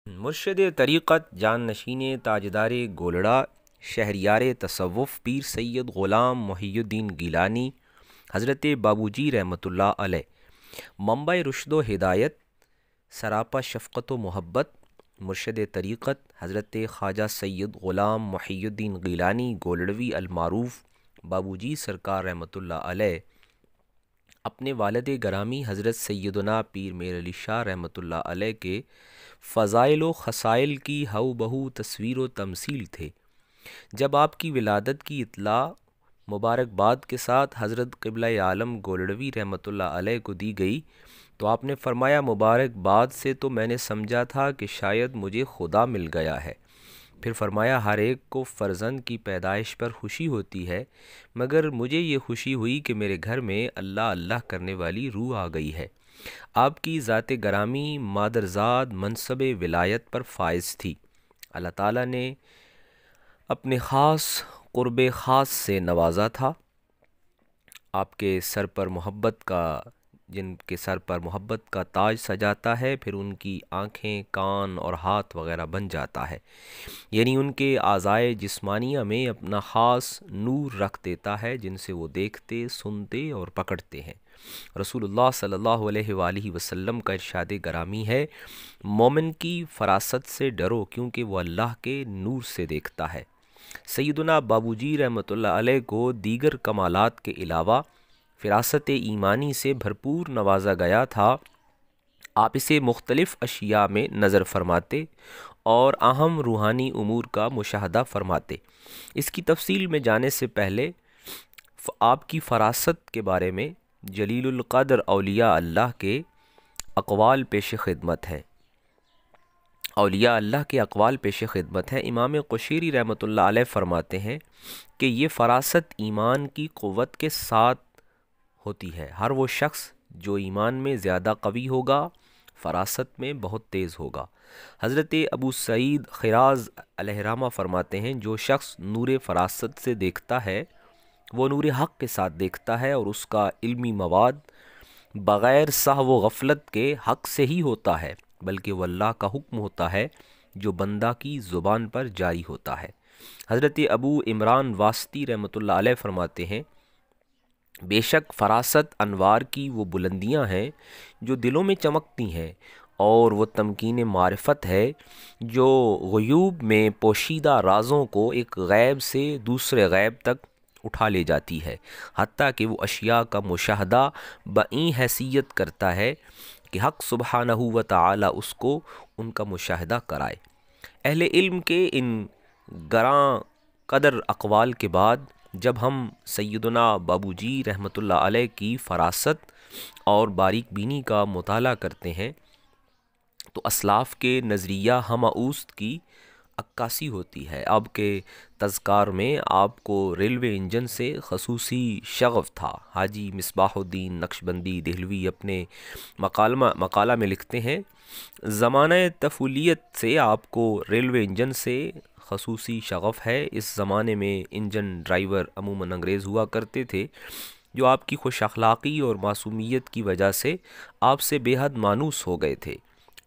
مرشد طریقت جان نشین تاجدار گولڑا شہریار تصوف پیر سید غلام محی الدین گیلانی حضرت بابوجی رحمۃ اللہ علیہ منبع رشد و ہدایت سراپا شفقت و محبت مرشد طریقت حضرت خواجہ سید غلام محی الدین گیلانی گولڑوی المعروف بابوجی سرکار رحمۃ اللہ علیہ اپنے والد گرامی حضرت سیدنا پیر میر علی شاہ رحمۃ اللہ علیہ کے فضائل و خصائل کی ہو بہو تصویر و تمثیل تھے۔ جب آپ کی ولادت کی اطلاع مبارکباد کے ساتھ حضرت قبلہ عالم گولڑوی رحمۃ اللہ علیہ کو دی گئی تو آپ نے فرمایا، مبارکباد سے تو میں نے سمجھا تھا کہ شاید مجھے خدا مل گیا ہے۔ پھر فرمایا، ہر ایک کو فرزند کی پیدائش پر خوشی ہوتی ہے، مگر مجھے یہ خوشی ہوئی کہ میرے گھر میں اللہ اللہ کرنے والی روح آ گئی ہے۔ آپ کی ذات گرامی مادرزاد منصب ولایت پر فائز تھی۔ اللہ تعالیٰ نے اپنے خاص قرب خاص سے نوازا تھا۔ آپ کے سر پر محبت کا جن کے سر پر محبت کا تاج سجاتا ہے، پھر ان کی آنکھیں، کان اور ہاتھ وغیرہ بن جاتا ہے، یعنی ان کے اعضائے جسمانیہ میں اپنا خاص نور رکھ دیتا ہے جن سے وہ دیکھتے، سنتے اور پکڑتے ہیں۔ رسول اللہ صلی اللہ علیہ وآلہ وسلم کا ارشاد گرامی ہے، مومن کی فراست سے ڈرو کیونکہ وہ اللہ کے نور سے دیکھتا ہے۔ سیدنا بابوجی رحمۃ اللہ علیہ کو دیگر کمالات کے علاوہ فراست ایمانی سے بھرپور نوازا گیا تھا۔ آپ اسے مختلف اشیاء میں نظر فرماتے اور اہم روحانی امور کا مشاہدہ فرماتے۔ اس کی تفصیل میں جانے سے پہلے آپ کی فراست کے بارے میں جلیل القدر اولیاء اللہ کے اقوال پیش خدمت ہیں۔ اولیاء اللہ کے اقوال پیش خدمت ہیں۔ امام قشیری رحمۃ اللہ علیہ فرماتے ہیں کہ یہ فراست ایمان کی قوت کے ساتھ ہوتی ہے۔ ہر وہ شخص جو ایمان میں زیادہ قوی ہوگا، فراست میں بہت تیز ہوگا۔ حضرت ابو سعید خراز علیہ رحمہ فرماتے ہیں، جو شخص نور فراست سے دیکھتا ہے وہ نور حق کے ساتھ دیکھتا ہے، اور اس کا علمی مواد بغیر سہو و غفلت کے حق سے ہی ہوتا ہے، بلکہ وہ اللہ کا حکم ہوتا ہے جو بندہ کی زبان پر جاری ہوتا ہے۔ حضرت ابو عمران واسطی رحمۃ اللہ علیہ فرماتے ہیں، بے شک فراست انوار کی وہ بلندیاں ہیں جو دلوں میں چمکتی ہیں، اور وہ تمکین معرفت ہے جو غیوب میں پوشیدہ رازوں کو ایک غیب سے دوسرے غیب تک اٹھا لے جاتی ہے، حتیٰ کہ وہ اشیاء کا مشاہدہ بائیں حیثیت کرتا ہے کہ حق سبحانہ و تعالی اس کو ان کا مشاہدہ کرائے۔ اہل علم کے ان گراں قدر اقوال کے بعد جب ہم سیدنا بابوجی رحمۃ اللہ علیہ کی فراست اور باریک بینی کا مطالعہ کرتے ہیں تو اسلاف کے نظریہ ہمہ کی عکاسی ہوتی ہے۔ آپ کے تذکار میں آپ کو ریلوے انجن سے خصوصی شغف تھا۔ حاجی مصباح الدین نقشبندی دہلوی اپنے مقالہ میں لکھتے ہیں، زمانہ طفولیت سے آپ کو ریلوے انجن سے خصوصی شغف ہے۔ اس زمانے میں انجن ڈرائیور عموماً انگریز ہوا کرتے تھے، جو آپ کی خوش اخلاقی اور معصومیت کی وجہ سے آپ سے بے حد مانوس ہو گئے تھے۔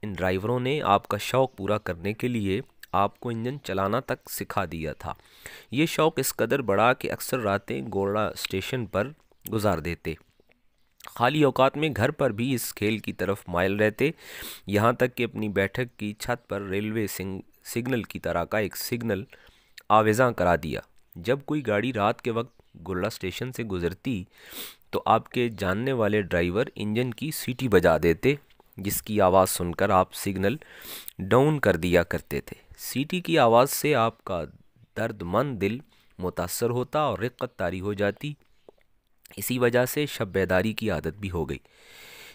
ان ڈرائیوروں نے آپ کا شوق پورا کرنے کے لیے آپ کو انجن چلانا تک سکھا دیا تھا۔ یہ شوق اس قدر بڑا کہ اکثر راتیں گورڑا اسٹیشن پر گزار دیتے، خالی اوقات میں گھر پر بھی اس کھیل کی طرف مائل رہتے، یہاں تک کہ اپنی بیٹھک کی چھت پر ریلوے سگنل کی طرح کا ایک سگنل آویزاں کرا دیا۔ جب کوئی گاڑی رات کے وقت گورڑا اسٹیشن سے گزرتی تو آپ کے جاننے والے ڈرائیور انجن کی سیٹی بجا دیتے، جس کی آواز سن کر آپ سگنل ڈاؤن کر دیا کرتے تھے۔ سیٹی کی آواز سے آپ کا درد مند دل متاثر ہوتا اور رقت طاری ہو جاتی۔ اسی وجہ سے شب بیداری کی عادت بھی ہو گئی۔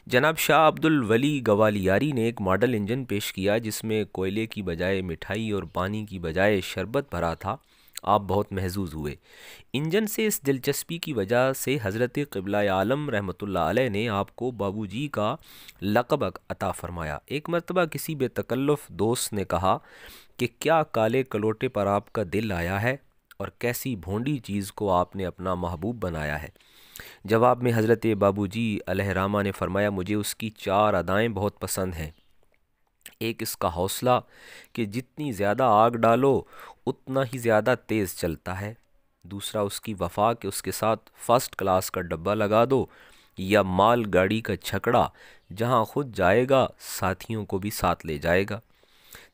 جناب شاہ عبد الولی گوالیاری نے ایک ماڈل انجن پیش کیا جس میں کوئلے کی بجائے مٹھائی اور پانی کی بجائے شربت بھرا تھا۔ آپ بہت محظوظ ہوئے۔ انجن سے اس دلچسپی کی وجہ سے حضرت قبلہ عالم رحمۃ اللہ علیہ نے آپ کو بابوجی کا لقب عطا فرمایا۔ ایک مرتبہ کسی بے تکلف دوست نے کہا کہ کیا کالے کلوٹے پر آپ کا دل آیا ہے، اور کیسی بھونڈی چیز کو آپ نے اپنا محبوب بنایا ہے؟ جواب میں حضرت بابوجی علیہ رحمہ نے فرمایا، مجھے اس کی 4 ادائیں بہت پسند ہیں۔ ایک اس کا حوصلہ کہ جتنی زیادہ آگ ڈالو اتنا ہی زیادہ تیز چلتا ہے، دوسرا اس کی وفا کہ اس کے ساتھ فرسٹ کلاس کا ڈبہ لگا دو یا مال گاڑی کا چھکڑا، جہاں خود جائے گا ساتھیوں کو بھی ساتھ لے جائے گا،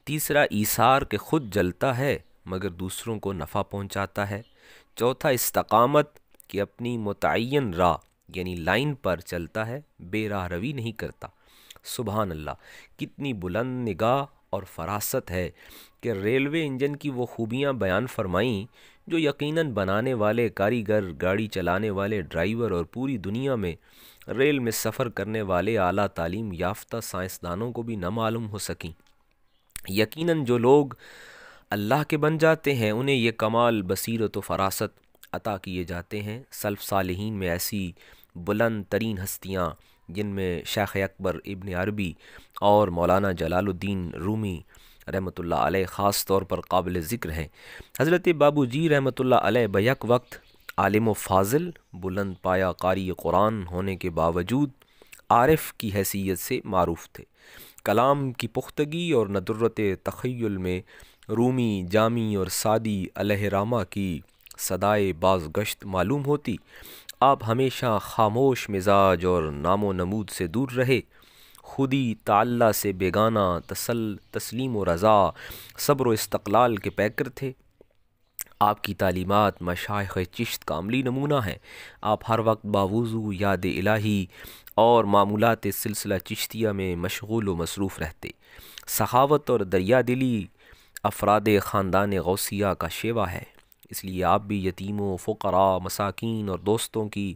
تیسرا ایثار کہ خود جلتا ہے مگر دوسروں کو نفع پہنچاتا ہے، چوتھا استقامت کہ اپنی متعین راہ یعنی لائن پر چلتا ہے، بے راہ روی نہیں کرتا۔ سبحان اللہ، کتنی بلند نگاہ اور فراست ہے کہ ریلوے انجن کی وہ خوبیاں بیان فرمائیں جو یقیناً بنانے والے کاریگر، گاڑی چلانے والے ڈرائیور اور پوری دنیا میں ریل میں سفر کرنے والے اعلیٰ تعلیم یافتہ سائنسدانوں کو بھی نہ معلوم ہو سکیں۔ یقیناً جو لوگ اللہ کے بن جاتے ہیں انہیں یہ کمال بصیرت و فراست عطا کیے جاتے ہیں۔ سلف صالحین میں ایسی بلند ترین ہستیاں جن میں شیخ اکبر ابن عربی اور مولانا جلال الدین رومی رحمۃ اللہ علیہ خاص طور پر قابل ذکر ہیں۔ حضرت بابو جی رحمۃ اللہ علیہ بیک وقت عالم و فاضل، بلند پایا قاری قرآن ہونے کے باوجود عارف کی حیثیت سے معروف تھے۔ کلام کی پختگی اور ندرت تخیل میں رومی، جامی اور سعدی علیہ رامہ کی صدائے باز گشت معلوم ہوتی۔ آپ ہمیشہ خاموش مزاج اور نام و نمود سے دور رہے، خودی تعالی سے بیگانہ، تسلیم و رضا، صبر و استقلال کے پیکر تھے۔ آپ کی تعلیمات مشائخ چشت کا عملی نمونہ ہیں۔ آپ ہر وقت باوضو یاد الہی اور معمولات سلسلہ چشتیہ میں مشغول و مصروف رہتے۔ سخاوت اور دریا دلی افراد خاندان غوثیہ کا شیوا ہے، اس لیے آپ بھی یتیموں، فقراء، مساکین اور دوستوں کی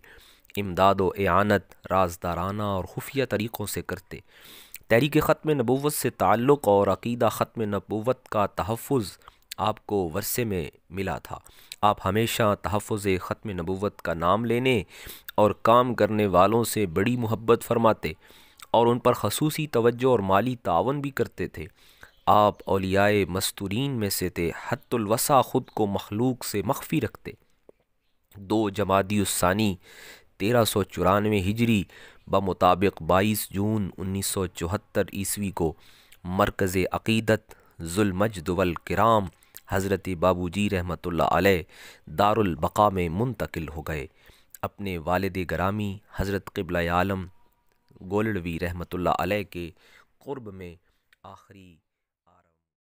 امداد و اعانت رازدارانہ اور خفیہ طریقوں سے کرتے۔ تحریک ختم نبوت سے تعلق اور عقیدہ ختم نبوت کا تحفظ آپ کو ورثے میں ملا تھا۔ آپ ہمیشہ تحفظ ختم نبوت کا نام لینے اور کام کرنے والوں سے بڑی محبت فرماتے اور ان پر خصوصی توجہ اور مالی تعاون بھی کرتے تھے۔ آپ اولیاء مستورین میں سے تھے، حت الوسع خود کو مخلوق سے مخفی رکھتے۔ 2 جمادی الثانی 1394 ہجری بمطابق 22 جون 1974 عیسوی کو مرکز عقیدت ذوالمجد والکرام حضرت بابو جی رحمۃ اللہ علیہ دار البقاء میں منتقل ہو گئے۔ اپنے والد گرامی حضرت قبلہ عالم گولڑوی رحمۃ اللہ علیہ کے قرب میں آخری